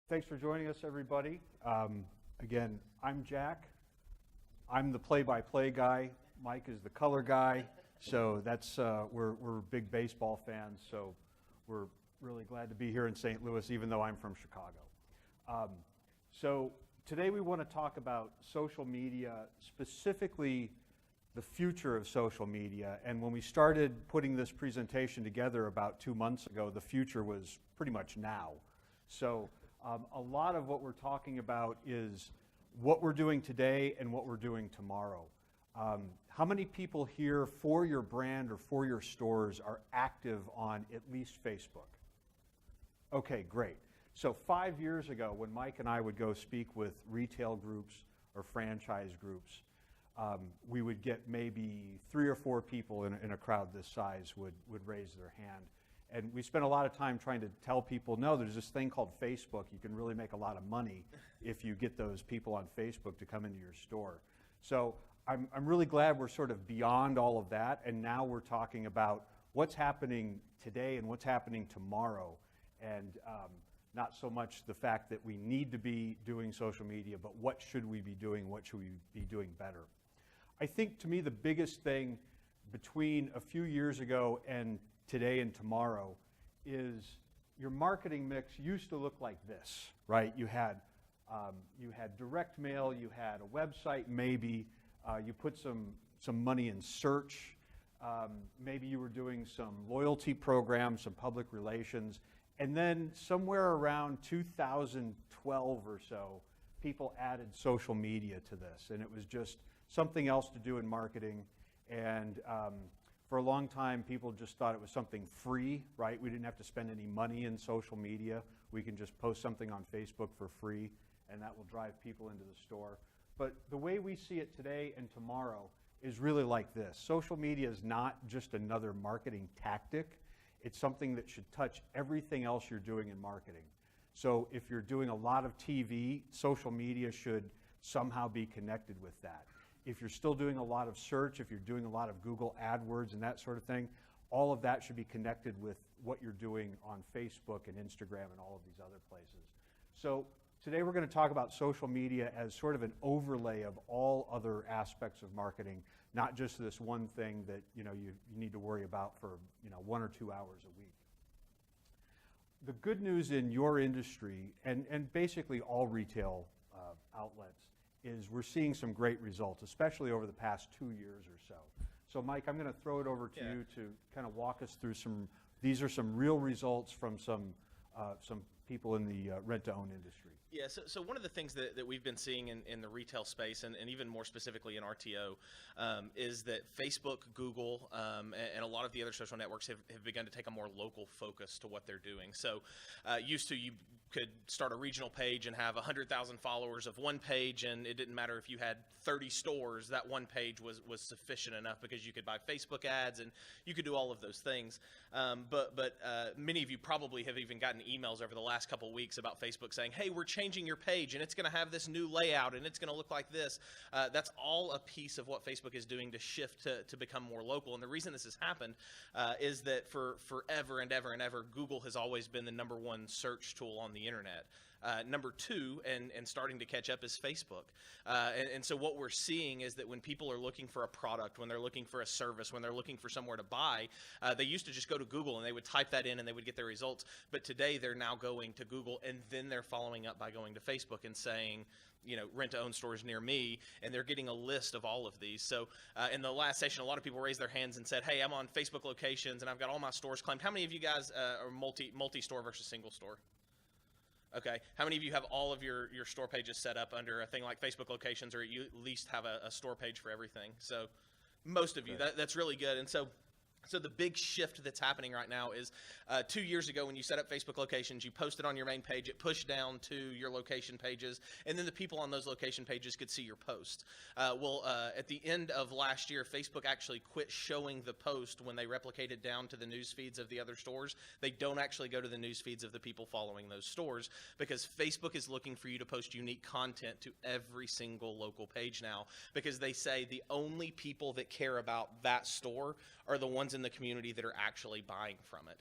Thanks for joining us, everybody. Again, I'm Jack. I'm the play-by-play guy. Mike is the color guy. So that's we're big baseball fans. So we're really glad to be here in St. Louis, even though I'm from Chicago. So today we want to talk about social media, specifically the future of social media. And when we started putting this presentation together about 2 months ago, the future was pretty much now. So a lot of what we're talking about is what we're doing today and what we're doing tomorrow. How many people here for your brand or for your stores are active on at least Facebook? Okay, great. So 5 years ago, when Mike and I would go speak with retail groups or franchise groups, we would get maybe 3 or 4 people in a crowd this size would raise their hand. And we spent a lot of time trying to tell people, no, there's this thing called Facebook. You can really make a lot of money if you get those people on Facebook to come into your store. So I'm really glad we're sort of beyond all of that, and now we're talking about what's happening today and what's happening tomorrow, and not so much the fact that we need to be doing social media, but what should we be doing, what should we be doing better. I think, to me, the biggest thing between a few years ago and today and tomorrow is your marketing mix used to look like this, right? You had direct mail, you had a website maybe, you put some money in search, maybe you were doing some loyalty programs, some public relations, and then somewhere around 2012 or so, people added social media to this, and it was just something else to do in marketing. And for a long time, people just thought it was something free, right? We didn't have to spend any money in social media. We can just post something on Facebook for free, and that will drive people into the store. But the way we see it today and tomorrow is really like this. Social media is not just another marketing tactic. It's something that should touch everything else you're doing in marketing. So if you're doing a lot of TV, social media should somehow be connected with that. If you're still doing a lot of search, if you're doing a lot of Google AdWords and that sort of thing, all of that should be connected with what you're doing on Facebook and Instagram and all of these other places. So today we're going to talk about social media as sort of an overlay of all other aspects of marketing, not just this one thing that you need to worry about for 1 or 2 hours a week. The good news in your industry, and basically all retail outlets, is we're seeing some great results, especially over the past 2 years or so. So Mike, I'm going to throw it over to you to kind of walk us through these are some real results from some people in the rent-to-own industry. Yeah, so one of the things that we've been seeing in the retail space, and even more specifically in RTO, is that Facebook, Google, and a lot of the other social networks have begun to take a more local focus to what they're doing. So used to, you could start a regional page and have 100,000 followers of one page, and it didn't matter if you had 30 stores, that one page was sufficient enough because you could buy Facebook ads and you could do all of those things. But many of you probably have even gotten emails over the last couple of weeks about Facebook saying, hey, we're changing your page and it's going to have this new layout and it's going to look like this. That's all a piece of what Facebook is doing to shift to become more local. And the reason this has happened is that for forever and ever and ever, Google has always been the #1 search tool on the internet. Number 2, and starting to catch up, is Facebook. And so what we're seeing is that when people are looking for a product, when they're looking for a service, when they're looking for somewhere to buy, they used to just go to Google and they would type that in and they would get their results. But today they're now going to Google and then they're following up by going to Facebook and saying, rent-to-own stores near me, and they're getting a list of all of these. So in the last session, a lot of people raised their hands and said, hey, I'm on Facebook locations and I've got all my stores claimed. How many of you guys are multi-store versus single store? Okay, how many of you have all of your store pages set up under a thing like Facebook locations, or you at least have a store page for everything? So most of you, that's really good. And so the big shift that's happening right now is 2 years ago when you set up Facebook locations, you posted on your main page, it pushed down to your location pages, and then the people on those location pages could see your post. At the end of last year, Facebook actually quit showing the post when they replicated down to the news feeds of the other stores. They don't actually go to the news feeds of the people following those stores because Facebook is looking for you to post unique content to every single local page now, because they say the only people that care about that store are the ones in the community that are actually buying from it.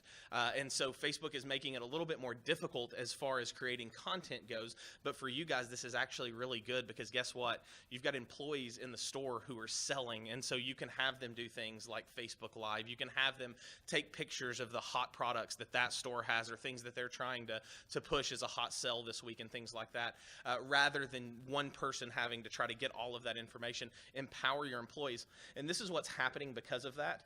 And so Facebook is making it a little bit more difficult as far as creating content goes. But for you guys, this is actually really good because guess what? You've got employees in the store who are selling. And so you can have them do things like Facebook Live. You can have them take pictures of the hot products that store has or things that they're trying to push as a hot sell this week and things like that. Rather than one person having to try to get all of that information, empower your employees. And this is what's happening because of that.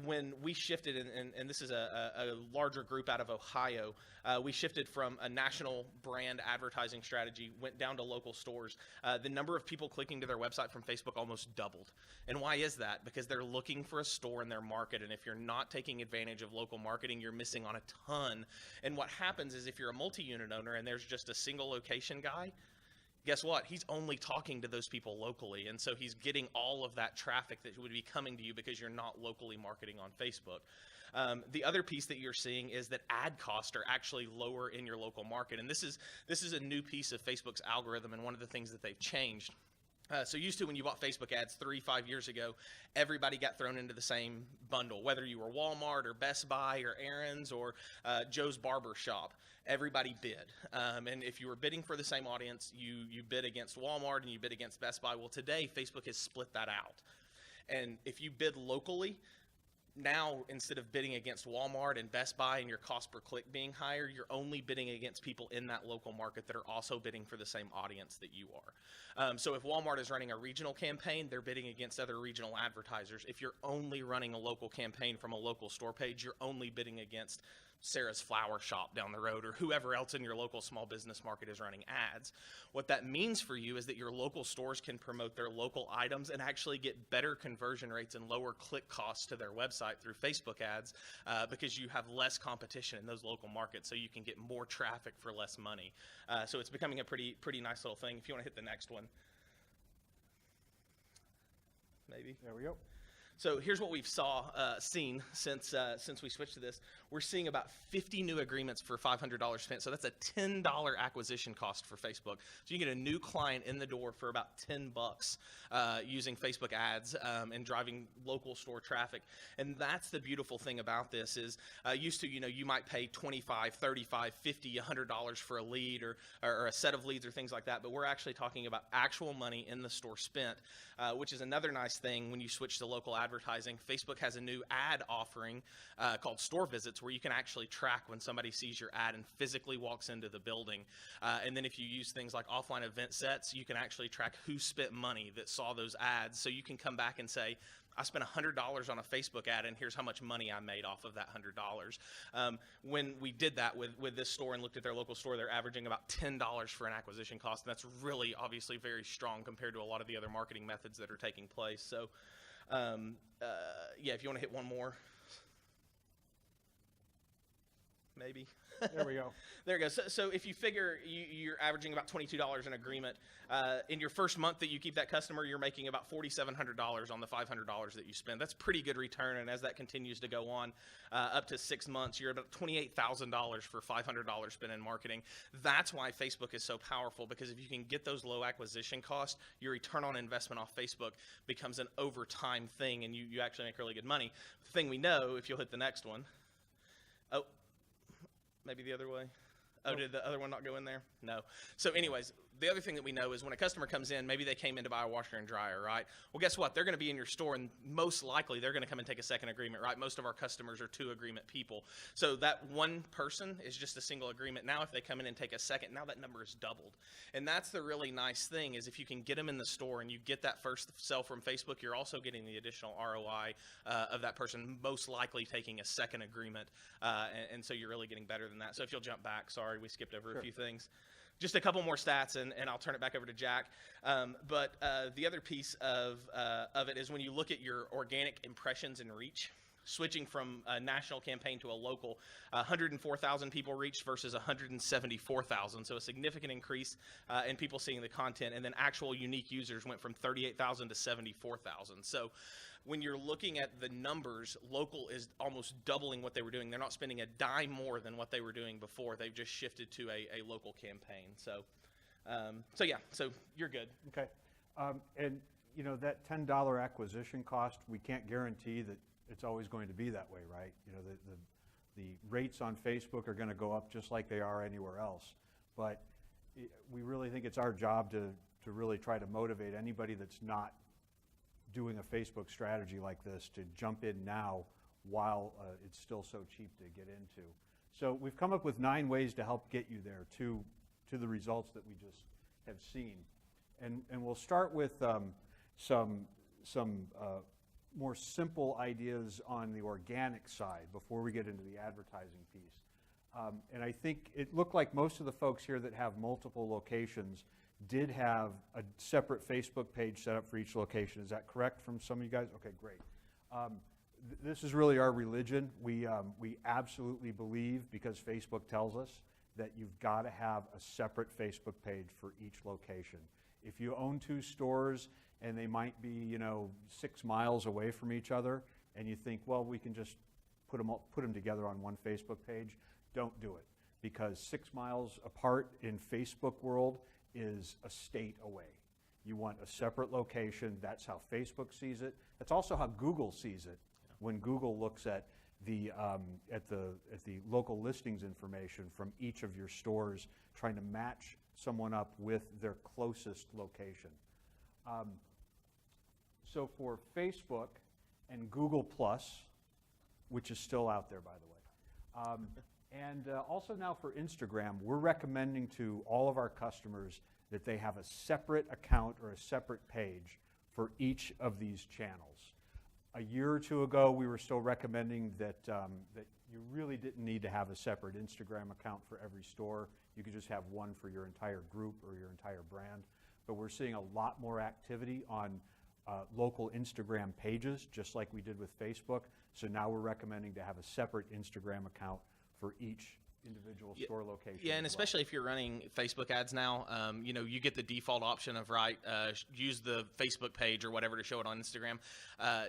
When we shifted, and this is a larger group out of Ohio, we shifted from a national brand advertising strategy, went down to local stores. The number of people clicking to their website from Facebook almost doubled. And why is that? Because they're looking for a store in their market, and if you're not taking advantage of local marketing, you're missing on a ton. And what happens is if you're a multi-unit owner and there's just a single location guy, guess what? He's only talking to those people locally, and so he's getting all of that traffic that would be coming to you because you're not locally marketing on Facebook. The other piece that you're seeing is that ad costs are actually lower in your local market, and this is a new piece of Facebook's algorithm and one of the things that they've changed. So used to when you bought Facebook ads 3-5 years ago, everybody got thrown into the same bundle, whether you were Walmart or Best Buy or Aaron's or Joe's Barber Shop. Everybody bid. And if you were bidding for the same audience, you bid against Walmart and you bid against Best Buy. Well, today, Facebook has split that out. And if you bid locally, now instead of bidding against Walmart and Best Buy and your cost per click being higher, you're only bidding against people in that local market that are also bidding for the same audience that you are. So if Walmart is running a regional campaign, they're bidding against other regional advertisers. If you're only running a local campaign from a local store page, you're only bidding against Sarah's Flower Shop down the road or whoever else in your local small business market is running ads. What that means for you is that your local stores can promote their local items and actually get better conversion rates and lower click costs to their website through Facebook ads because you have less competition in those local markets, so you can get more traffic for less money. So it's becoming a pretty nice little thing. If you want to hit the next one. Maybe. There we go. So here's what we've seen since we switched to this. We're seeing about 50 new agreements for $500 spent. So that's a $10 acquisition cost for Facebook. So you can get a new client in the door for about $10 using Facebook ads and driving local store traffic. And that's the beautiful thing about this is used to, you might pay $25, $35, $50, $100 for a lead or a set of leads or things like that. But we're actually talking about actual money in the store spent, which is another nice thing when you switch to local advertising. Facebook has a new ad offering called Store Visits where you can actually track when somebody sees your ad and physically walks into the building. And then if you use things like offline event sets, you can actually track who spent money that saw those ads. So you can come back and say, I spent $100 on a Facebook ad, and here's how much money I made off of that $100. When we did that with this store and looked at their local store, they're averaging about $10 for an acquisition cost, and that's really obviously very strong compared to a lot of the other marketing methods that are taking place. So, yeah, if you want to hit one more. Maybe. There we go. There it goes. So if you figure you're averaging about $22 an agreement, in your first month that you keep that customer, you're making about $4,700 on the $500 that you spend. That's pretty good return, and as that continues to go on up to 6 months, you're about $28,000 for $500 spent in marketing. That's why Facebook is so powerful, because if you can get those low acquisition costs, your return on investment off Facebook becomes an overtime thing, and you actually make really good money. The thing we know, if you'll hit the next one. Oh. Maybe the other way. Oh, did the other one not go in there? No. So anyways, the other thing that we know is when a customer comes in, maybe they came in to buy a washer and dryer, right? Well, guess what? They're going to be in your store, and most likely they're going to come and take a second agreement, right? Most of our customers are 2 agreement people. So that one person is just a single agreement. Now, if they come in and take a second, now that number is doubled. And that's the really nice thing is if you can get them in the store and you get that first sell from Facebook, you're also getting the additional ROI of that person most likely taking a second agreement. And so you're really getting better than that. So if you'll jump back, sorry, we skipped over a few things. Just a couple more stats, and I'll turn it back over to Jack. But the other piece of it is when you look at your organic impressions and reach, switching from a national campaign to a local, 104,000 people reached versus 174,000. So a significant increase in people seeing the content, and then actual unique users went from 38,000 to 74,000. So when you're looking at the numbers, local is almost doubling what they were doing. They're not spending a dime more than what they were doing before. They've just shifted to a local campaign. So, yeah, so you're good. Okay. And, that $10 acquisition cost, we can't guarantee that it's always going to be that way, right? You know, the rates on Facebook are going to go up just like they are anywhere else. But we really think it's our job to really try to motivate anybody that's not doing a Facebook strategy like this to jump in now while it's still so cheap to get into. So we've come up with 9 ways to help get you there to the results that we just have seen. And we'll start with some more simple ideas on the organic side before we get into the advertising piece. And I think it looked like most of the folks here that have multiple locations did have a separate Facebook page set up for each location. Is that correct from some of you guys? Okay, great. This is really our religion. We absolutely believe, because Facebook tells us, that you've got to have a separate Facebook page for each location. If you own 2 stores and they might be, 6 miles away from each other, and you think, well, we can just put them together on one Facebook page, don't do it, because 6 miles apart in Facebook world is a state away. You want a separate location. That's how Facebook sees it. That's also how Google sees it. When Google looks at the local listings information from each of your stores, trying to match someone up with their closest location. So for Facebook and Google Plus, which is still out there, by the way, and also now for Instagram, we're recommending to all of our customers that they have a separate account or a separate page for each of these channels. A year or 2 ago, we were still recommending that you really didn't need to have a separate Instagram account for every store. You could just have one for your entire group or your entire brand. But we're seeing a lot more activity on local Instagram pages, just like we did with Facebook. So now we're recommending to have a separate Instagram account for each individual store location. Yeah, and especially if you're running Facebook ads now, you get the default option of use the Facebook page or whatever to show it on Instagram.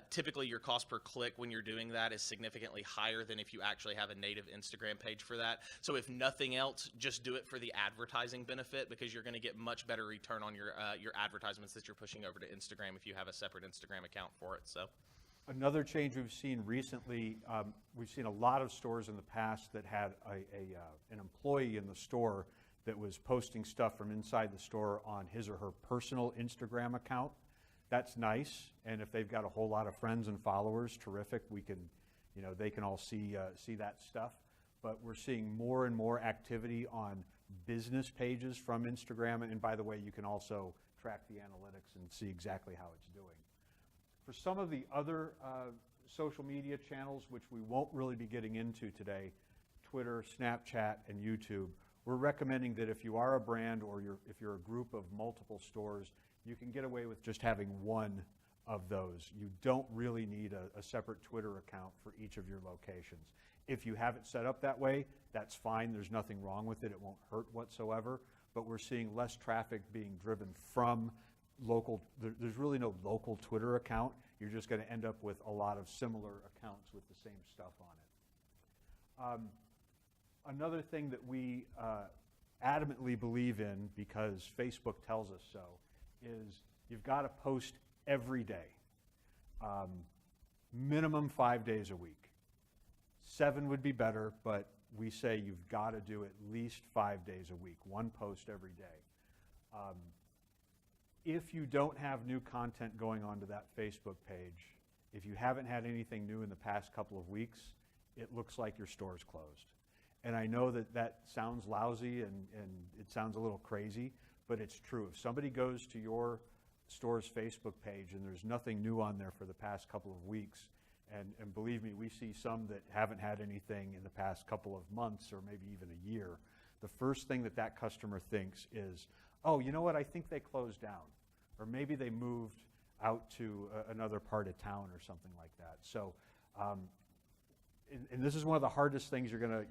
Typically, your cost per click when you're doing that is significantly higher than if you actually have a native Instagram page for that. So if nothing else, just do it for the advertising benefit, because you're going to get much better return on your advertisements that you're pushing over to Instagram if you have a separate Instagram account for it. So. Another change we've seen recently, we've seen a lot of stores in the past that had an employee in the store that was posting stuff from inside the store on his or her personal Instagram account. That's nice, and if they've got a whole lot of friends and followers, terrific. We can, they can all see that stuff. But we're seeing more and more activity on business pages from Instagram, and by the way, you can also track the analytics and see exactly how it's doing. For some of the other social media channels, which we won't really be getting into today, Twitter, Snapchat, and YouTube, we're recommending that if you are a brand or if you're a group of multiple stores, you can get away with just having one of those. You don't really need a separate Twitter account for each of your locations. If you have it set up that way, that's fine. There's nothing wrong with it. It won't hurt whatsoever. But we're seeing less traffic being driven from local. There's really no local Twitter account. You're just going to end up with a lot of similar accounts with the same stuff on it. Another thing that we adamantly believe in, because Facebook tells us so, is you've got to post every day. Minimum 5 days a week. 7 would be better, but we say you've got to do at least 5 days a week, 1 post every day. If you don't have new content going onto that Facebook page, if you haven't had anything new in the past couple of weeks, it looks like your store's closed. And I know that sounds lousy and it sounds a little crazy, but it's true. If somebody goes to your store's Facebook page and there's nothing new on there for the past couple of weeks, and believe me, we see some that haven't had anything in the past couple of months or maybe even a year, the first thing that customer thinks is, oh, you know what, I think they closed down. Or maybe they moved out to another part of town or something like that. So, and this is one of the hardest things you're gonna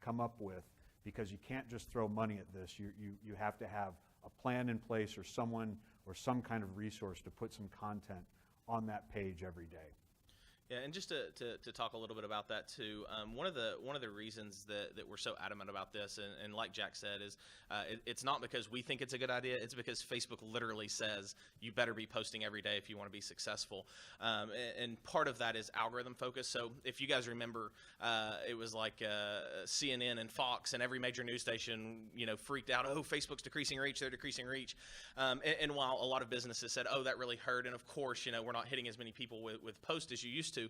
come up with, because you can't just throw money at this. You have to have a plan in place, or someone or some kind of resource to put some content on that page every day. Yeah, and just to talk a little bit about that too, one of the reasons that we're so adamant about this, and like Jack said, is it's not because we think it's a good idea. It's because Facebook literally says you better be posting every day if you want to be successful, and part of that is algorithm focus. So if you guys remember, it was like CNN and Fox and every major news station, freaked out. Oh, Facebook's decreasing reach. They're decreasing reach, and while a lot of businesses said, oh, that really hurt, and of course, we're not hitting as many people with posts as you used to.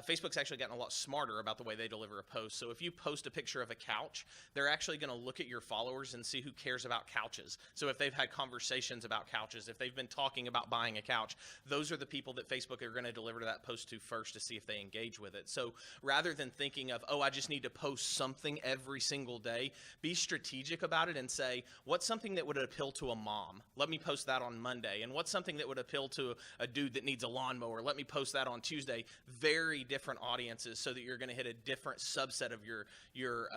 Facebook's actually gotten a lot smarter about the way they deliver a post. So if you post a picture of a couch, they're actually going to look at your followers and see who cares about couches. So if they've had conversations about couches, if they've been talking about buying a couch, those are the people that Facebook are going to deliver that post to first to see if they engage with it. So rather than thinking of, oh, I just need to post something every single day, be strategic about it and say, what's something that would appeal to a mom? Let me post that on Monday. And what's something that would appeal to a dude that needs a lawnmower? Let me post that on Tuesday. Very different audiences, so that you're going to hit a different subset of your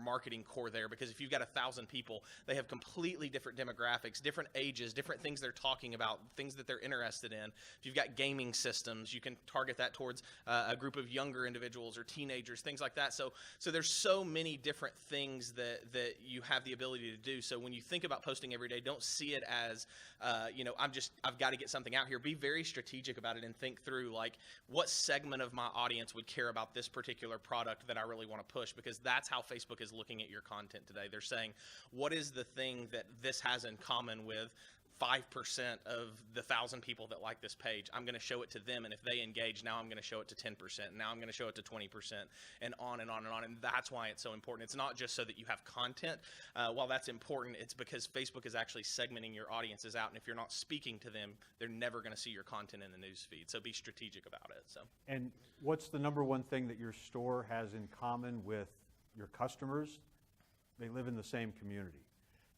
marketing core there. Because if you've got 1,000 people, they have completely different demographics, different ages, different things they're talking about, things that they're interested in. If you've got gaming systems, you can target that towards a group of younger individuals or teenagers, things like that. So there's so many different things that you have the ability to do. So when you think about posting every day, don't see it as I've got to get something out here. Be very strategic about it and think through, like, what segment of my audience would care about this particular product that I really want to push, because that's how Facebook is looking at your content today. They're saying, what is the thing that this has in common with 5% of the 1,000 people that like this page? I'm going to show it to them, and if they engage, now I'm going to show it to 10%, now I'm going to show it to 20%, and on and on and on. And that's why it's so important. It's not just so that you have content. While that's important, it's because Facebook is actually segmenting your audiences out, and if you're not speaking to them, they're never going to see your content in the news feed. So be strategic about it. So. And what's the number one thing that your store has in common with your customers? They live in the same community.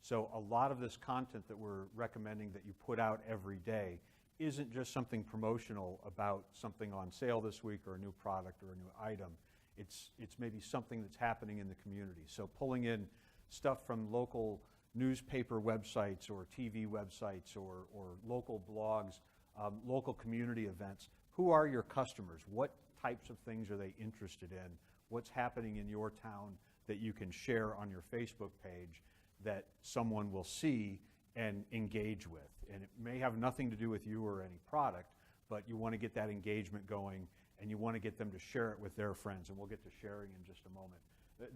So a lot of this content that we're recommending that you put out every day isn't just something promotional about something on sale this week or a new product or a new item. It's maybe something that's happening in the community. So pulling in stuff from local newspaper websites or TV websites or local blogs, local community events. Who are your customers? What types of things are they interested in? What's happening in your town that you can share on your Facebook page that someone will see and engage with? And it may have nothing to do with you or any product, but you want to get that engagement going, and you want to get them to share it with their friends, and we'll get to sharing in just a moment.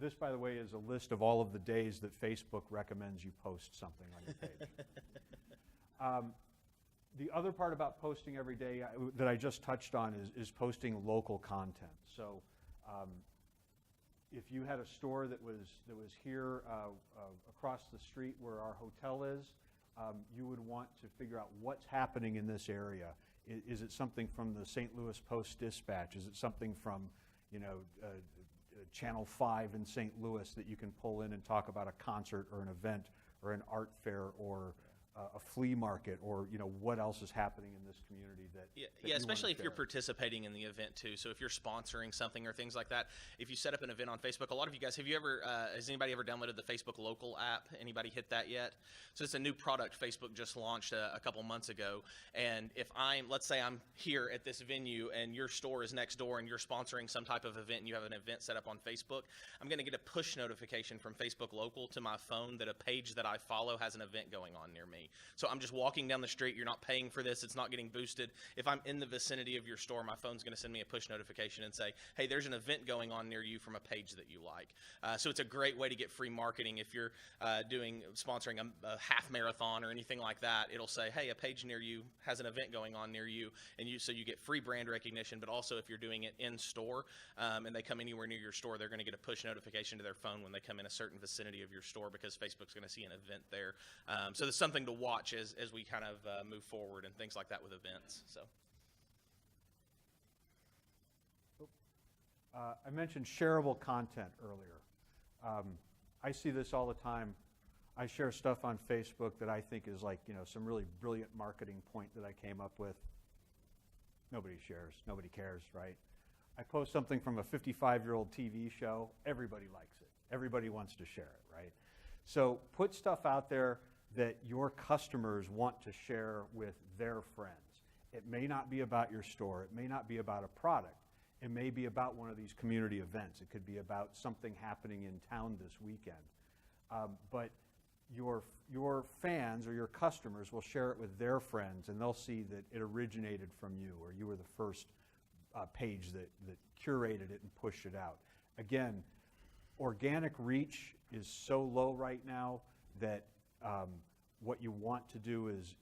This, by the way, is a list of all of the days that Facebook recommends you post something on your page. The other part about posting every day that I just touched on is posting local content. So if you had a store that was here across the street where our hotel is, you would want to figure out what's happening in this area. Is it something from the St. Louis Post-Dispatch? Is it something from, Channel 5 in St. Louis that you can pull in and talk about a concert or an event or an art fair or a flea market, or what else is happening in this community that yeah, especially if you're participating in the event too. So if you're sponsoring something or things like that, if you set up an event on Facebook, a lot of you guys, has anybody ever downloaded the Facebook Local app? Anybody hit that yet? So it's a new product Facebook just launched a couple months ago. And if let's say I'm here at this venue and your store is next door and you're sponsoring some type of event and you have an event set up on Facebook, I'm going to get a push notification from Facebook Local to my phone that a page that I follow has an event going on near me. So I'm just walking down the street. You're not paying for this. It's not getting boosted. If I'm in the vicinity of your store, my phone's going to send me a push notification and say, hey, there's an event going on near you from a page that you like. So it's a great way to get free marketing. If you're sponsoring a half marathon or anything like that, it'll say, hey, a page near you has an event going on near you, and so you get free brand recognition. But also, if you're doing it in store and they come anywhere near your store, they're going to get a push notification to their phone when they come in a certain vicinity of your store, because Facebook's going to see an event there. So there's something to watch as we kind of move forward and things like that with events. So. I mentioned shareable content earlier. I see this all the time. I share stuff on Facebook that I think is like, some really brilliant marketing point that I came up with. Nobody shares, nobody cares, right? I post something from a 55-year-old TV show, everybody likes it. Everybody wants to share it, right? So put stuff out there that your customers want to share with their friends. It may not be about your store. It may not be about a product. It may be about one of these community events. It could be about something happening in town this weekend. But your fans or your customers will share it with their friends, and they'll see that it originated from you, or you were the first page that curated it and pushed it out. Again, organic reach is so low right now that what you want to do is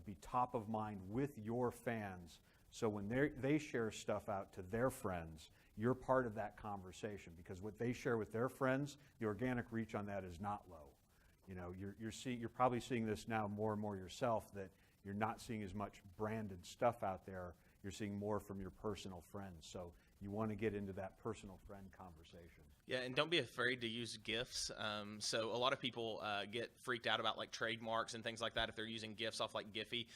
be top of mind with your fans. So when they share stuff out to their friends, you're part of that conversation, because what they share with their friends, the organic reach on that is not low. You're probably seeing this now more and more yourself, that you're not seeing as much branded stuff out there. You're seeing more from your personal friends. So you want to get into that personal friend conversation. Yeah, and don't be afraid to use GIFs. So a lot of people get freaked out about like trademarks and things like that if they're using GIFs off like Giphy.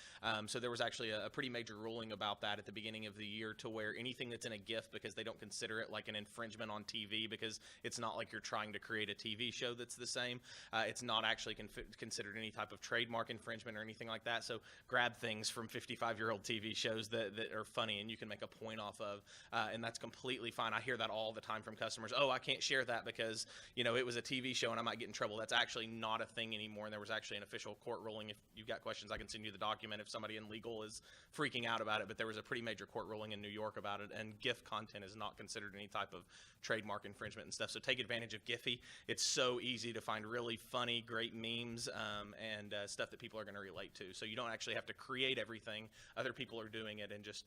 So there was actually a pretty major ruling about that at the beginning of the year, to where anything that's in a GIF, because they don't consider it like an infringement on TV, because it's not like you're trying to create a TV show that's the same. It's not actually considered any type of trademark infringement or anything like that. So grab things from 55-year-old TV shows that are funny and you can make a point off of, and that's completely fine. I hear that all the time from customers. Oh, I can't share that because it was a TV show and I might get in trouble. That's actually not a thing anymore, and there was actually an official court ruling. If you've got questions, I can send you the document if somebody in legal is freaking out about it, but there was a pretty major court ruling in New York about it, and GIF content is not considered any type of trademark infringement and stuff. So take advantage of Giphy. It's so easy to find really funny, great memes and stuff that people are going to relate to. So you don't actually have to create everything. Other people are doing it, and just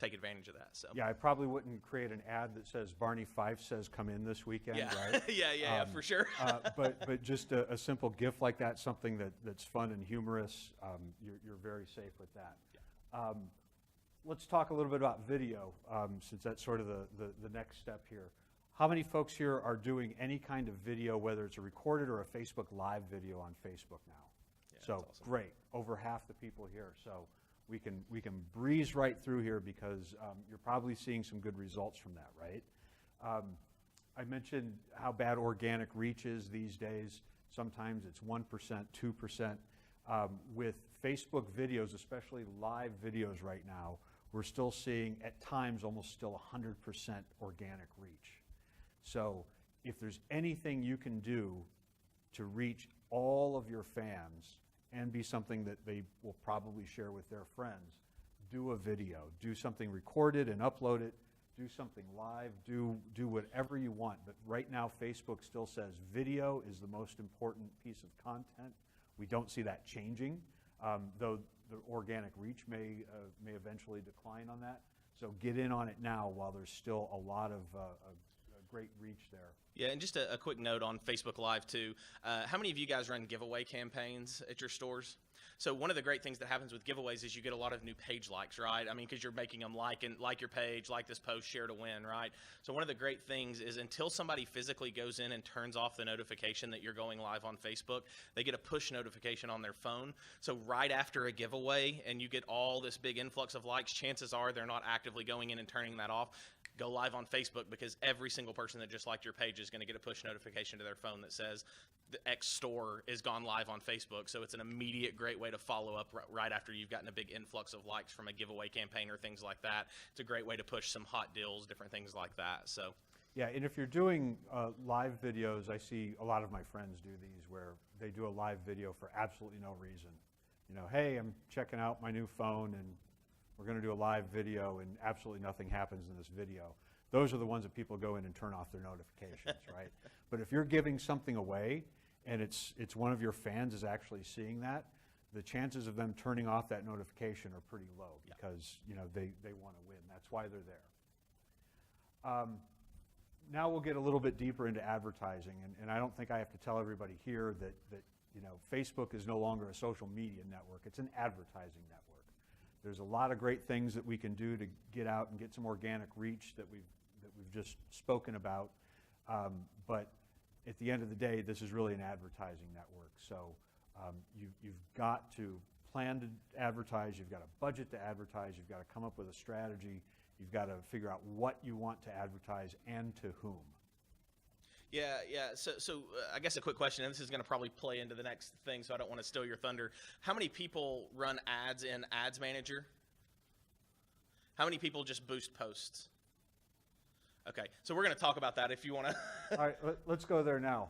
take advantage of that. So yeah, I probably wouldn't create an ad that says Barney Fife says come in this weekend, yeah. right? yeah, for sure. but just a simple GIF like that, something that's fun and humorous, you're very safe with that. Yeah. Let's talk a little bit about video, since that's sort of the next step here. How many folks here are doing any kind of video, whether it's a recorded or a Facebook Live video on Facebook now? Yeah, so awesome. Great, over half the people here. So we can breeze right through here, because you're probably seeing some good results from that, right? I mentioned how bad organic reach is these days. Sometimes it's 1%, 2%. With Facebook videos, especially live videos right now, we're still seeing at times almost still 100% organic reach. So if there's anything you can do to reach all of your fans and be something that they will probably share with their friends, do a video, do something recorded and upload it, do something live, do whatever you want. But right now, Facebook still says video is the most important piece of content. We don't see that changing, though the organic reach may eventually decline on that. So get in on it now while there's still a lot of great reach there. Yeah, and just a quick note on Facebook Live too. How many of you guys run giveaway campaigns at your stores? So one of the great things that happens with giveaways is you get a lot of new page likes, right? I mean, because you're making them like your page, like this post, share to win, right? So one of the great things is, until somebody physically goes in and turns off the notification that you're going live on Facebook, they get a push notification on their phone. So right after a giveaway and you get all this big influx of likes, chances are they're not actively going in and turning that off. Go live on Facebook, because every single person that just liked your page is going to get a push notification to their phone that says the X store is gone live on Facebook. So it's an immediate great way to follow up right after you've gotten a big influx of likes from a giveaway campaign or things like that. It's a great way to push some hot deals, different things like that. So yeah, and if you're doing live videos, I see a lot of my friends do these where they do a live video for absolutely no reason. Hey, I'm checking out my new phone and we're going to do a live video, and absolutely nothing happens in this video. Those are the ones that people go in and turn off their notifications, right? But if you're giving something away and it's one of your fans is actually seeing that, the chances of them turning off that notification are pretty low, because they want to win. That's why they're there. Now we'll get a little bit deeper into advertising, and I don't think I have to tell everybody here that Facebook is no longer a social media network. It's an advertising network. There's a lot of great things that we can do to get out and get some organic reach that we've just spoken about. But at the end of the day, this is really an advertising network. So you've got to plan to advertise. You've got a budget to advertise. You've got to come up with a strategy. You've got to figure out what you want to advertise and to whom. Yeah. So I guess a quick question, and this is going to probably play into the next thing, so I don't want to steal your thunder. How many people run ads in Ads Manager? How many people just boost posts? Okay, so we're going to talk about that if you want to. All right, let's go there now.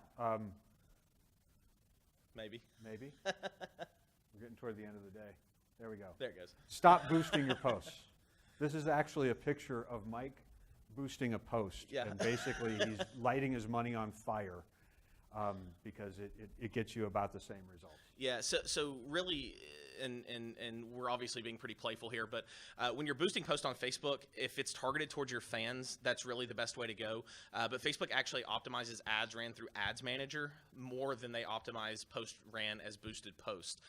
Maybe. Maybe. We're getting toward the end of the day. There we go. There it goes. Stop boosting your posts. This is actually a picture of Mike boosting a post. Yeah. And basically he's lighting his money on fire because it gets you about the same results. Yeah, so really, and we're obviously being pretty playful here, but when you're boosting posts on Facebook, if it's targeted towards your fans, that's really the best way to go. But Facebook actually optimizes ads ran through Ads Manager more than they optimize post ran as boosted post.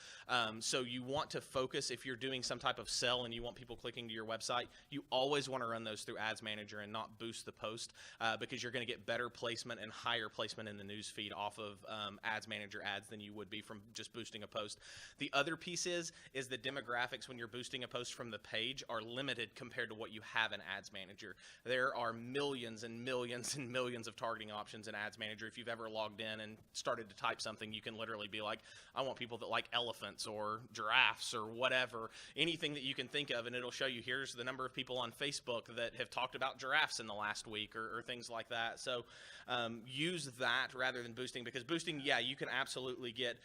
So you want to focus, if you're doing some type of sell and you want people clicking to your website, you always want to run those through Ads Manager and not boost the post because you're going to get better placement and higher placement in the news feed off of Ads Manager ads than you would be from just boosting a post. The other piece is the demographics when you're boosting a post from the page are limited compared to what you have in Ads Manager. There are millions and millions and millions of targeting options in Ads Manager. If you've ever logged in and started to type something, you can literally be like, I want people that like elephants or giraffes or whatever, anything that you can think of, and it'll show you here's the number of people on Facebook that have talked about giraffes in the last week or things like that. So use that rather than boosting, because boosting, yeah, you can absolutely get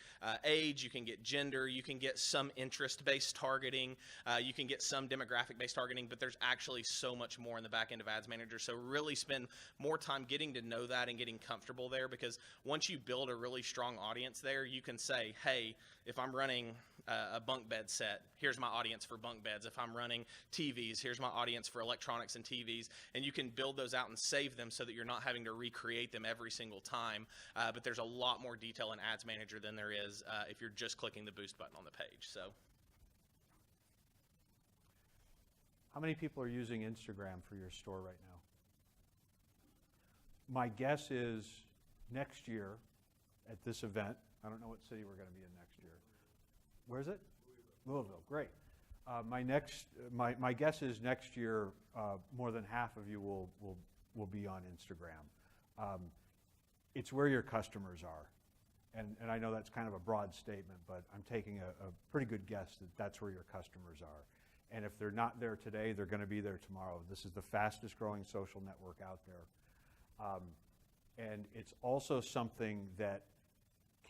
age, you can get gender, you can get some interest-based targeting, you can get some demographic-based targeting, but there's actually so much more in the back end of Ads Manager. So really spend more time getting to know that and getting comfortable there, because once you build a really strong audience there, you can say, hey, if I'm running a bunk bed set, here's my audience for bunk beds. If I'm running TVs, here's my audience for electronics and TVs. And you can build those out and save them so that you're not having to recreate them every single time. But there's a lot more detail in Ads Manager than there is if you're just clicking the boost button on the page. So, How many people are using Instagram for your store right now? My guess is next year at this event, I don't know what city we're going to be in next year. Where is it? Louisville. Great. My guess is next year more than half of you will be on Instagram. It's where your customers are, and I know that's kind of a broad statement, but I'm taking a pretty good guess that that's where your customers are. And if they're not there today, they're going to be there tomorrow. This is the fastest growing social network out there, and it's also something that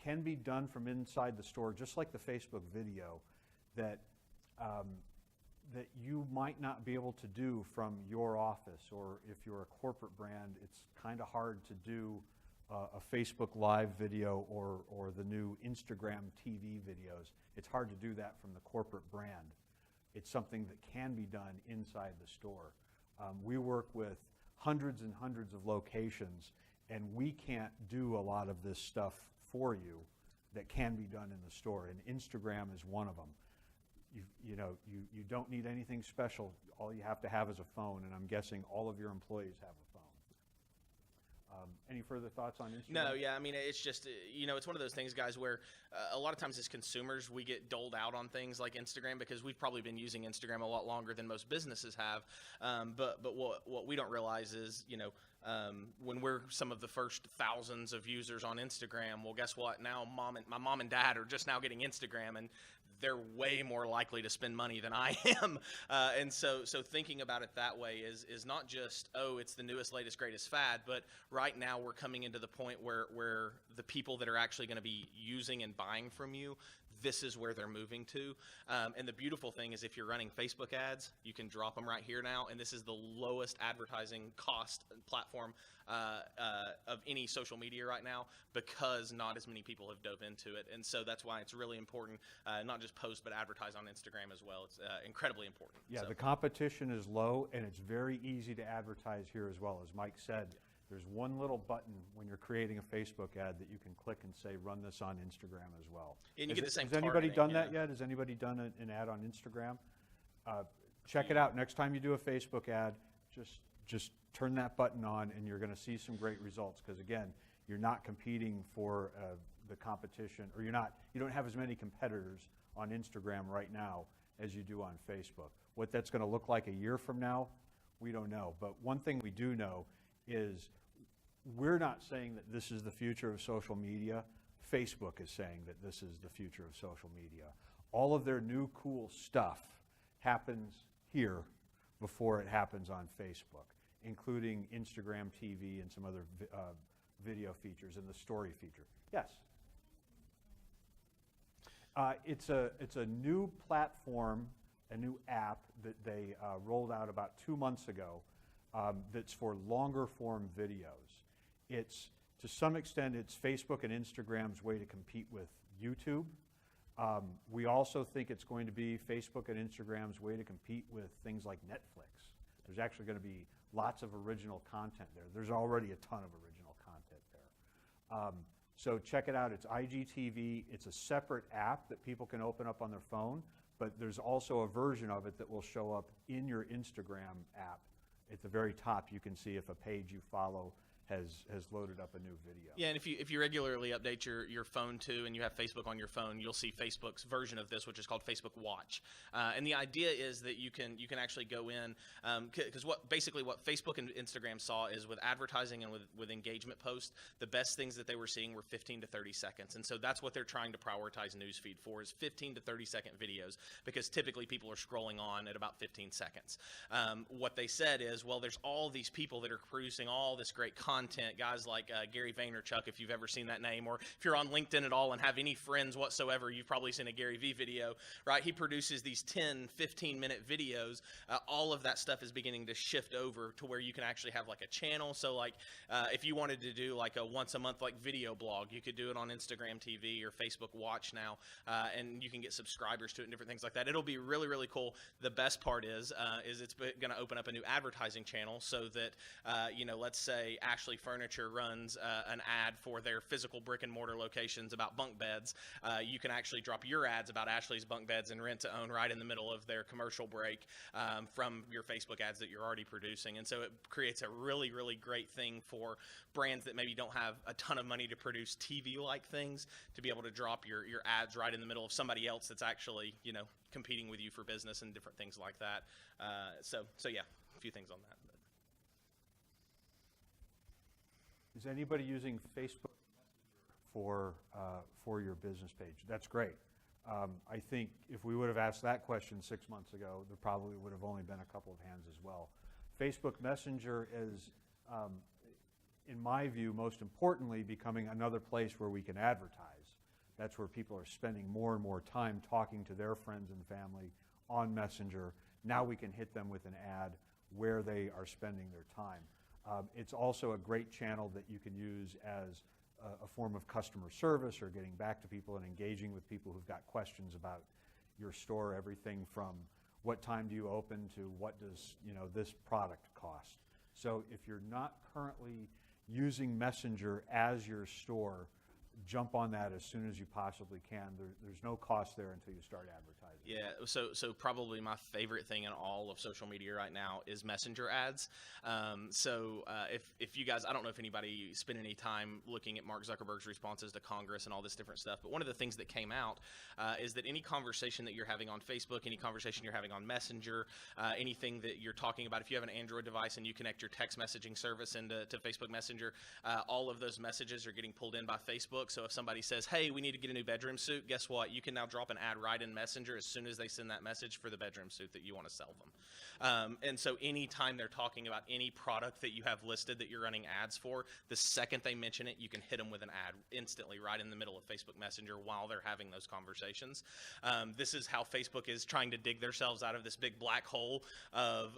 can be done from inside the store, just like the Facebook video, that that you might not be able to do from your office, or if you're a corporate brand, it's kind of hard to do a Facebook Live video or the new Instagram TV videos. It's hard to do that from the corporate brand. It's something that can be done inside the store. We work with hundreds and hundreds of locations, and we can't do a lot of this stuff for you that can be done in the store, and Instagram is one of them. You don't need anything special. All you have to have is a phone, and I'm guessing all of your employees have a phone. Any further thoughts on Instagram? No, yeah, I mean, it's just, it's one of those things, guys, where a lot of times as consumers, we get doled out on things like Instagram because we've probably been using Instagram a lot longer than most businesses have. But what we don't realize is, when we're some of the first thousands of users on Instagram, well, guess what? Now my mom and dad are just now getting Instagram, and they're way more likely to spend money than I am. And so thinking about it that way is not just, oh, it's the newest, latest, greatest fad, but right now we're coming into the point where the people that are actually going to be using and buying from you, this is where they're moving to. And the beautiful thing is if you're running Facebook ads, you can drop them right here now, and this is the lowest advertising cost platform of any social media right now, because not as many people have dove into it. And so that's why it's really important, not just post, but advertise on Instagram as well. It's incredibly important. Yeah, so. The competition is low, and it's very easy to advertise here as well. As Mike said, there's one little button when you're creating a Facebook ad that you can click and say, run this on Instagram as well. And you get the same Has anybody targeting, done that yet? Has anybody done an ad on Instagram? Check it out. Next time you do a Facebook ad, just turn that button on, and you're going to see some great results, because again, you're not competing for the competition, or you don't have as many competitors on Instagram right now as you do on Facebook. What that's going to look like a year from now, we don't know. But one thing we do know is we're not saying that this is the future of social media. Facebook is saying that this is the future of social media. All of their new cool stuff happens here before it happens on Facebook, including Instagram TV and some other video features and the story feature. Yes? It's a new platform, a new app that they rolled out about 2 months ago that's for longer form videos. To some extent, it's Facebook and Instagram's way to compete with YouTube. We also think it's going to be Facebook and Instagram's way to compete with things like Netflix. There's actually going to be lots of original content there. There's already a ton of original content there. So check it out. It's IGTV. It's a separate app that people can open up on their phone, but there's also a version of it that will show up in your Instagram app. At the very top, you can see if a page you follow has loaded up a new video. Yeah, and if you regularly update your phone too, and you have Facebook on your phone, you'll see Facebook's version of this, which is called Facebook Watch. And the idea is that you can actually go in, because what Facebook and Instagram saw is with advertising and with engagement posts, the best things that they were seeing were 15 to 30 seconds. And so that's what they're trying to prioritize newsfeed for, is 15 to 30 second videos, because typically people are scrolling on at about 15 seconds. What they said is, well, there's all these people that are producing all this great content, guys like Gary Vaynerchuk, if you've ever seen that name, or if you're on LinkedIn at all and have any friends whatsoever, you've probably seen a Gary V video, right? He produces these 10, 15-minute videos. All of that stuff is beginning to shift over to where you can actually have like a channel. So like if you wanted to do like a once a month like video blog, you could do it on Instagram TV or Facebook Watch now, and you can get subscribers to it and different things like that. It'll be really, really cool. The best part is it's going to open up a new advertising channel so that, let's say Ashley Furniture runs an ad for their physical brick and mortar locations about bunk beds. You can actually drop your ads about Ashley's bunk beds and rent to own right in the middle of their commercial break from your Facebook ads that you're already producing. And so it creates a really, really great thing for brands that maybe don't have a ton of money to produce TV-like things, to be able to drop your ads right in the middle of somebody else that's actually, competing with you for business and different things like that. So yeah, a few things on that. Is anybody using Facebook for your business page? That's great. I think if we would have asked that question 6 months ago, there probably would have only been a couple of hands as well. Facebook Messenger is, in my view, most importantly, becoming another place where we can advertise. That's where people are spending more and more time talking to their friends and family on Messenger. Now we can hit them with an ad where they are spending their time. It's also a great channel that you can use as a form of customer service or getting back to people and engaging with people who've got questions about your store, everything from what time do you open to what does this product cost. So if you're not currently using Messenger as your store, jump on that as soon as you possibly can. There's no cost there until you start advertising. Yeah, so probably my favorite thing in all of social media right now is Messenger ads. If you guys, I don't know if anybody spent any time looking at Mark Zuckerberg's responses to Congress and all this different stuff, but one of the things that came out is that any conversation that you're having on Facebook, any conversation you're having on Messenger, anything that you're talking about, if you have an Android device and you connect your text messaging service into Facebook Messenger, all of those messages are getting pulled in by Facebook. So if somebody says, hey, we need to get a new bedroom suit, guess what? You can now drop an ad right in Messenger as soon as they send that message for the bedroom suit that you want to sell them. And so anytime they're talking about any product that you have listed that you're running ads for, the second they mention it, you can hit them with an ad instantly right in the middle of Facebook Messenger while they're having those conversations. This is how Facebook is trying to dig themselves out of this big black hole of,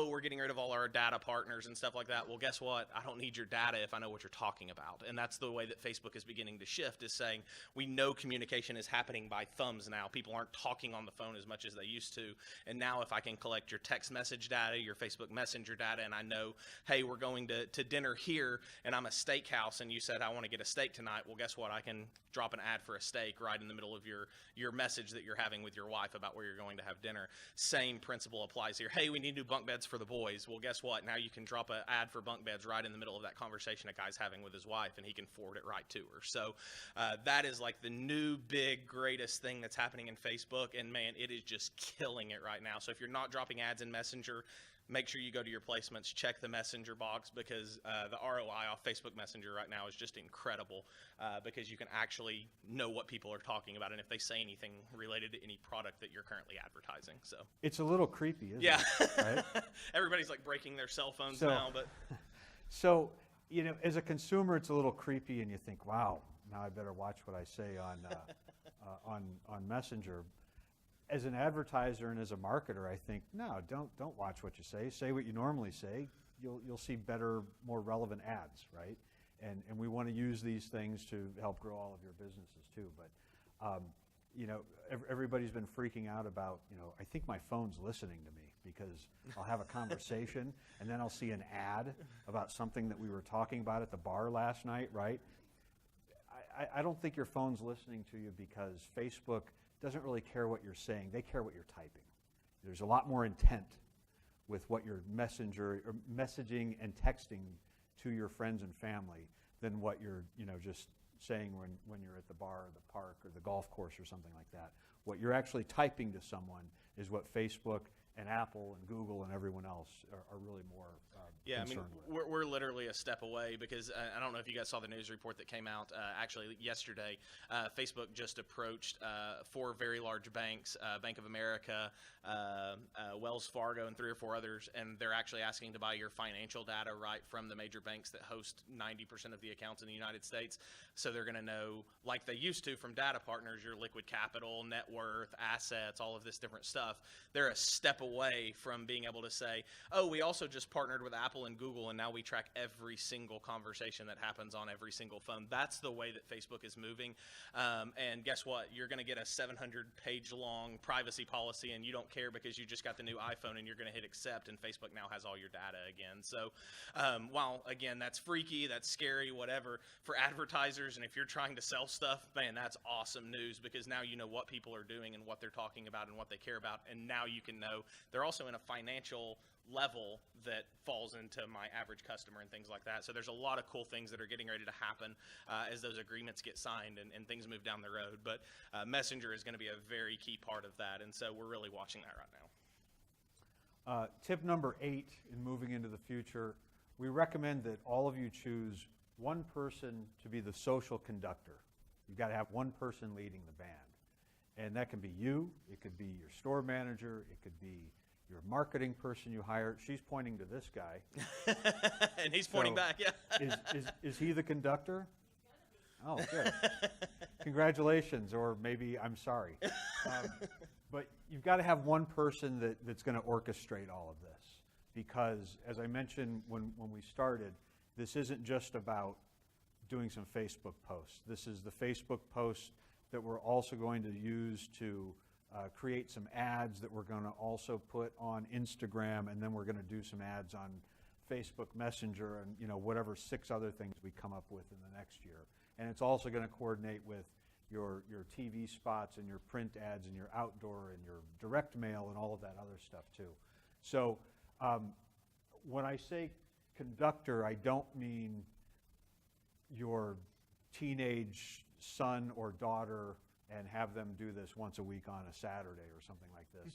we're getting rid of all our data partners and stuff like that. Well, guess what? I don't need your data if I know what you're talking about. And that's the way that Facebook is beginning to shift, is saying we know communication is happening by thumbs now. People aren't talking on the phone as much as they used to. And now if I can collect your text message data, your Facebook Messenger data, and I know, hey, we're going to dinner here and I'm a steakhouse and you said I want to get a steak tonight, well, guess what? I can drop an ad for a steak right in the middle of your message that you're having with your wife about where you're going to have dinner. Same principle applies here. Hey, we need new bunk beds for the boys. Well, guess what? Now you can drop an ad for bunk beds right in the middle of that conversation a guy's having with his wife, and he can forward it right to her. So that is like the new big greatest thing that's happening in Facebook, and man, it is just killing it right now. So if you're not dropping ads in Messenger, make sure you go to your placements, check the messenger box, because the ROI off Facebook Messenger right now is just incredible, because you can actually know what people are talking about and if they say anything related to any product that you're currently advertising. So It's a little creepy, isn't yeah, it? Right? everybody's like breaking their cell phones So- now, but So, you know, as a consumer, it's a little creepy, and you think, wow, now I better watch what I say on Messenger. As an advertiser and as a marketer, I think, no, don't watch what you say. Say what you normally say. You'll see better, more relevant ads, right? And we want to use these things to help grow all of your businesses too. But you know, everybody's been freaking out about, you know, I think my phone's listening to me, because I'll have a conversation and then I'll see an ad about something that we were talking about at the bar last night, right? I don't think your phone's listening to you, because Facebook doesn't really care what you're saying. They care what you're typing. There's a lot more intent with what you're messaging and texting to your friends and family than what you're, you know, just saying when you're at the bar or the park or the golf course or something like that. What you're actually typing to someone is what Facebook and Apple and Google and everyone else are really more yeah, I mean, concerned with. we're literally a step away, because I don't know if you guys saw the news report that came out actually yesterday. Facebook just approached 4 very large banks, Bank of America, Wells Fargo, and 3 or 4 others, and they're actually asking to buy your financial data right from the major banks that host 90% of the accounts in the United States. So they're going to know, like they used to from data partners, your liquid capital, net worth, assets, all of this different stuff. They're a step away from being able to say, oh, we also just partnered with Apple and Google, and now we track every single conversation that happens on every single phone. That's the way that Facebook is moving. And guess what? You're going to get a 700-page long privacy policy, and you don't care because you just got the new iPhone, and you're going to hit accept, and Facebook now has all your data again. So while, again, that's freaky, that's scary, whatever, for advertisers, and if you're trying to sell stuff, man, that's awesome news, because now you know what people are doing and what they're talking about and what they care about, and now you can know they're also in a financial level that falls into my average customer and things like that. So there's a lot of cool things that are getting ready to happen as those agreements get signed and things move down the road. But Messenger is going to be a very key part of that, and so we're really watching that right now. Tip number 8 in moving into the future, we recommend that all of you choose one person to be the social conductor. You've got to have one person leading the band. And that can be you, it could be your store manager, it could be your marketing person you hire. She's pointing to this guy. And he's pointing back, yeah. Is he the conductor? Oh, good. Congratulations, or maybe I'm sorry. But you've got to have one person that's going to orchestrate all of this, because as I mentioned when we started, this isn't just about doing some Facebook posts. This is the Facebook posts that we're also going to use to create some ads that we're going to also put on Instagram, and then we're going to do some ads on Facebook Messenger, and you know, whatever 6 other things we come up with in the next year. And it's also going to coordinate with your TV spots and your print ads and your outdoor and your direct mail and all of that other stuff too. So when I say conductor, I don't mean your teenage son or daughter and have them do this once a week on a Saturday or something like this.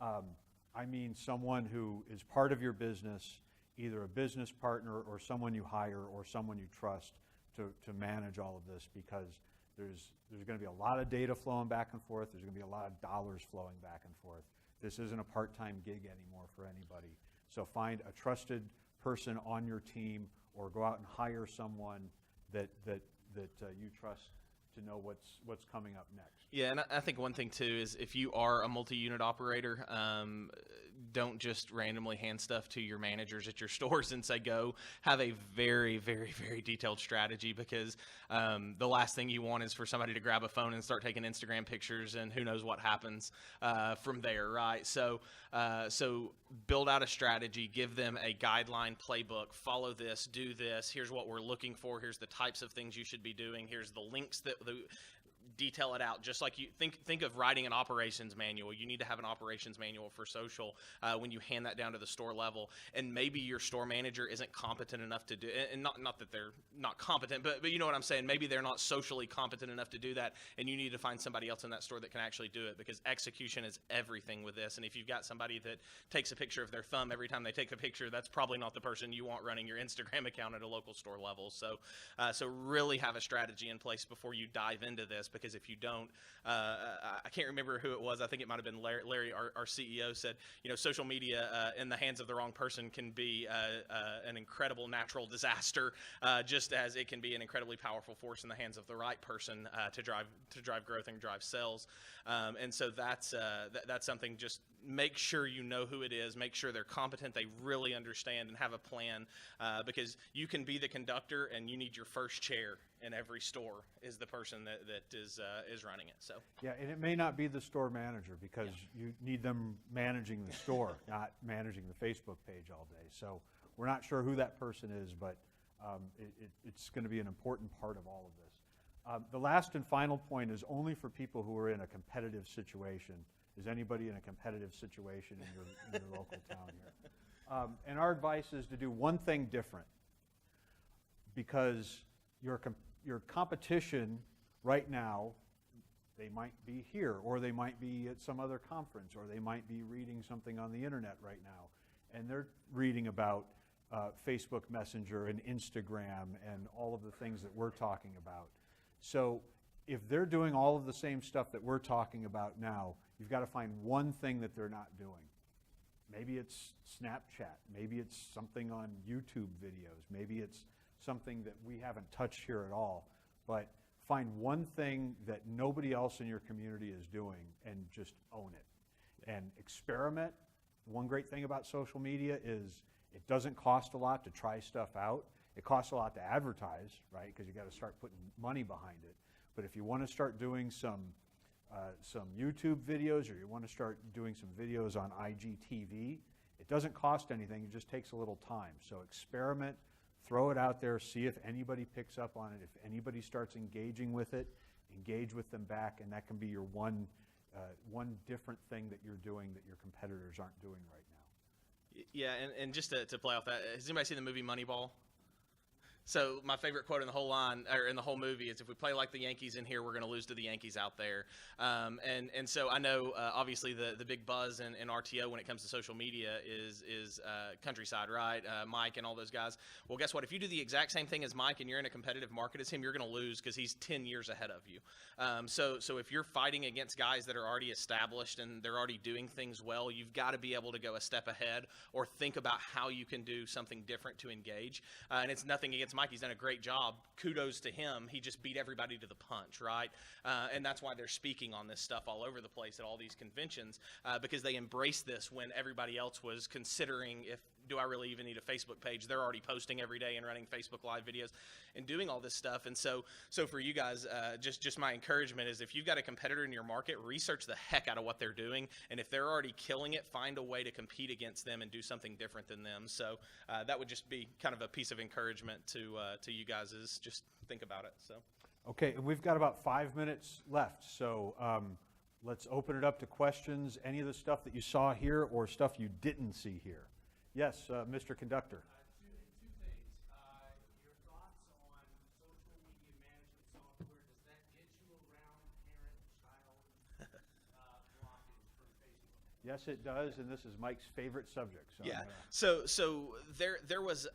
I mean someone who is part of your business, either a business partner or someone you hire or someone you trust to manage all of this, because there's going to be a lot of data flowing back and forth. There's going to be a lot of dollars flowing back and forth. This isn't a part-time gig anymore for anybody. So find a trusted person on your team, or go out and hire someone that you trust to know what's coming up next. Yeah, and I think one thing too is, if you are a multi-unit operator, don't just randomly hand stuff to your managers at your stores and say go. Have a very, very, very detailed strategy, because the last thing you want is for somebody to grab a phone and start taking Instagram pictures, and who knows what happens from there, right? So build out a strategy, give them a guideline playbook, follow this, do this, here's what we're looking for, here's the types of things you should be doing, here's the links that detail it out, just like you think of writing an operations manual. You need to have an operations manual for social when you hand that down to the store level. And maybe your store manager isn't competent enough to do, and not that they're not competent, but you know what I'm saying. Maybe they're not socially competent enough to do that, and you need to find somebody else in that store that can actually do it, because execution is everything with this. And if you've got somebody that takes a picture of their thumb every time they take a picture, that's probably not the person you want running your Instagram account at a local store level. So really have a strategy in place before you dive into this, because if you don't, I can't remember who it was. I think it might have been Larry, our CEO, said, social media in the hands of the wrong person can be an incredible natural disaster, just as it can be an incredibly powerful force in the hands of the right person to drive growth and drive sales. And so that's something. Just make sure you know who it is. Make sure they're competent. They really understand and have a plan, because you can be the conductor, and you need your first chair in every store is the person that is running it. So yeah, and it may not be the store manager, because you need them managing the store, not managing the Facebook page all day. So we're not sure who that person is, but it's going to be an important part of all of this. The last and final point is only for people who are in a competitive situation. Is anybody in a competitive situation in your local town here? And our advice is to do one thing different, because your competition right now, they might be here, or they might be at some other conference, or they might be reading something on the internet right now, and they're reading about Facebook Messenger and Instagram and all of the things that we're talking about. So if they're doing all of the same stuff that we're talking about now, you've got to find one thing that they're not doing. Maybe it's Snapchat. Maybe it's something on YouTube videos. Maybe it's something that we haven't touched here at all. But find one thing that nobody else in your community is doing and just own it. And experiment. One great thing about social media is it doesn't cost a lot to try stuff out. It costs a lot to advertise, right? Because you got to start putting money behind it. But if you want to start doing some YouTube videos, or you want to start doing some videos on IGTV, it doesn't cost anything. It just takes a little time. So experiment, throw it out there, see if anybody picks up on it. If anybody starts engaging with it, engage with them back, and that can be your one different thing that you're doing that your competitors aren't doing right now. Yeah, and just to play off that, has anybody seen the movie Moneyball? So my favorite quote in the whole movie is, if we play like the Yankees in here, we're going to lose to the Yankees out there. And so I know obviously the big buzz in RTO when it comes to social media is Countryside, right? Mike and all those guys. Well, guess what? If you do the exact same thing as Mike and you're in a competitive market as him, you're going to lose, because he's 10 years ahead of you. So if you're fighting against guys that are already established and they're already doing things well, you've got to be able to go a step ahead, or think about how you can do something different to engage. And it's nothing against Mike. He's done a great job. Kudos to him. He just beat everybody to the punch, right? And that's why they're speaking on this stuff all over the place at all these conventions, because they embraced this when everybody else was considering, do I really even need a Facebook page? They're already posting every day and running Facebook Live videos and doing all this stuff. And so for you guys, just my encouragement is, if you've got a competitor in your market, research the heck out of what they're doing. And if they're already killing it, find a way to compete against them and do something different than them. So that would just be kind of a piece of encouragement to you guys, is just think about it. So. Okay, and we've got about 5 minutes left. So let's open it up to questions. Any of the stuff that you saw here or stuff you didn't see here? Yes, Mr. Conductor. Two things. Your thoughts on social media management software. Does that get you around parent-child blockage from Facebook? Yes, it does, and this is Mike's favorite subject. So yeah. So there was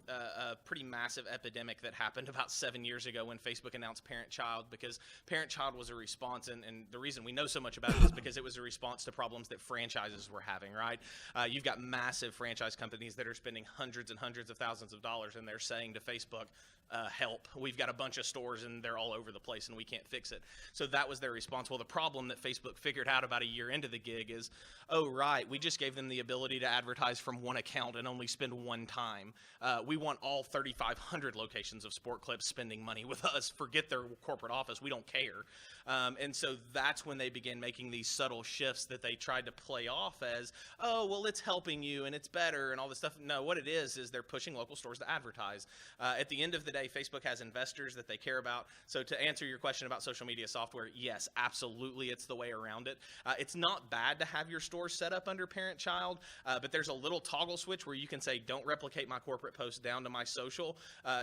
a pretty massive epidemic that happened about 7 years ago when Facebook announced parent-child, because parent-child was a response, and the reason we know so much about it is because it was a response to problems that franchises were having, right? You've got massive franchise companies that are spending hundreds and hundreds of thousands of dollars, and they're saying to Facebook, help. We've got a bunch of stores and they're all over the place and we can't fix it. So that was their response. Well, the problem that Facebook figured out about a year into the gig is, oh, right, we just gave them the ability to advertise from one account and only spend one time. We want all 3,500 locations of Sport Clips spending money with us. Forget their corporate office. We don't care. And so that's when they began making these subtle shifts that they tried to play off as, oh, well, it's helping you and it's better and all this stuff. No, what it is they're pushing local stores to advertise. At the end of the day, day, Facebook has investors that they care about. So to answer your question about social media software, yes, absolutely, it's the way around it. It's not bad to have your store set up under parent-child, but there's a little toggle switch where you can say, don't replicate my corporate post down to my social,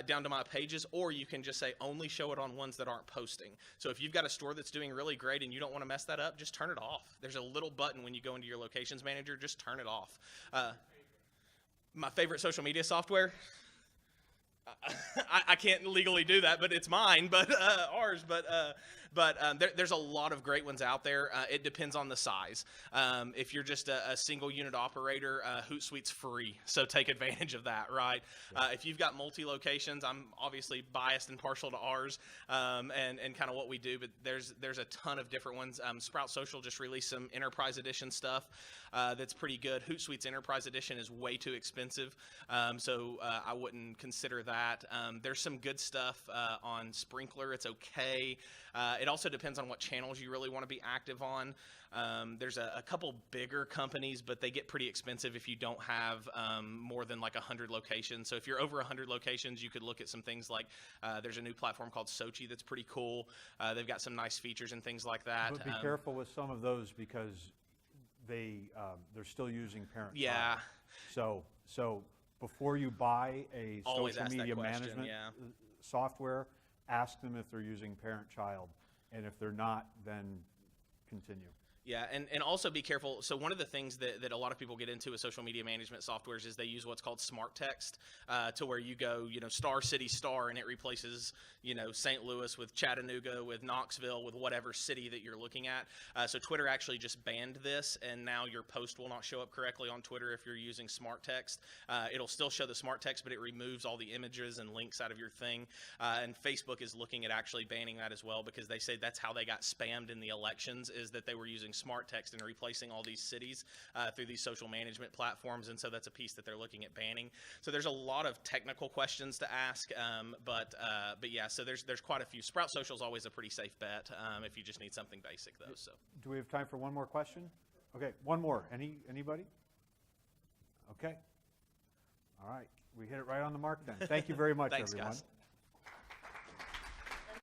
down to my pages, or you can just say, only show it on ones that aren't posting. So if you've got a store that's doing really great and you don't want to mess that up, just turn it off. There's a little button when you go into your locations manager, just turn it off. My favorite social media software? I can't legally do that, but it's mine, but ours. But there's a lot of great ones out there. It depends on the size. If you're just a single unit operator, Hootsuite's free, so take advantage of that, right? Yeah. If you've got multi-locations, I'm obviously biased and partial to ours and kind of what we do, but there's a ton of different ones. Sprout Social just released some Enterprise Edition stuff that's pretty good. Hootsuite's Enterprise Edition is way too expensive, so I wouldn't consider that. There's some good stuff on Sprinkler. It's okay. It also depends on what channels you really want to be active on. There's a couple bigger companies, but they get pretty expensive if you don't have more than like 100 locations. So if you're over 100 locations, you could look at some things like there's a new platform called Sochi that's pretty cool. They've got some nice features and things like that. But be careful with some of those because they're still using parent. Yeah. So before you buy a social media management software, ask them if they're using parent-child, and if they're not, then continue. Yeah, and also be careful. So one of the things that a lot of people get into with social media management softwares is they use what's called smart text to where you go, star city star, and it replaces, St. Louis with Chattanooga, with Knoxville, with whatever city that you're looking at. So Twitter actually just banned this, and now your post will not show up correctly on Twitter if you're using smart text. It'll still show the smart text, but it removes all the images and links out of your thing. And Facebook is looking at actually banning that as well because they say that's how they got spammed in the elections, is that they were using smart text and replacing all these cities through these social management platforms, and so that's a piece that they're looking at banning. So there's a lot of technical questions to ask, but yeah, so there's quite a few. Sprout Social is always a pretty safe bet if you just need something basic, though. So do we have time for one more question? Okay, one more. Anybody? Okay. All right, we hit it right on the mark then. Thank you very much, Thanks, everyone. Guys.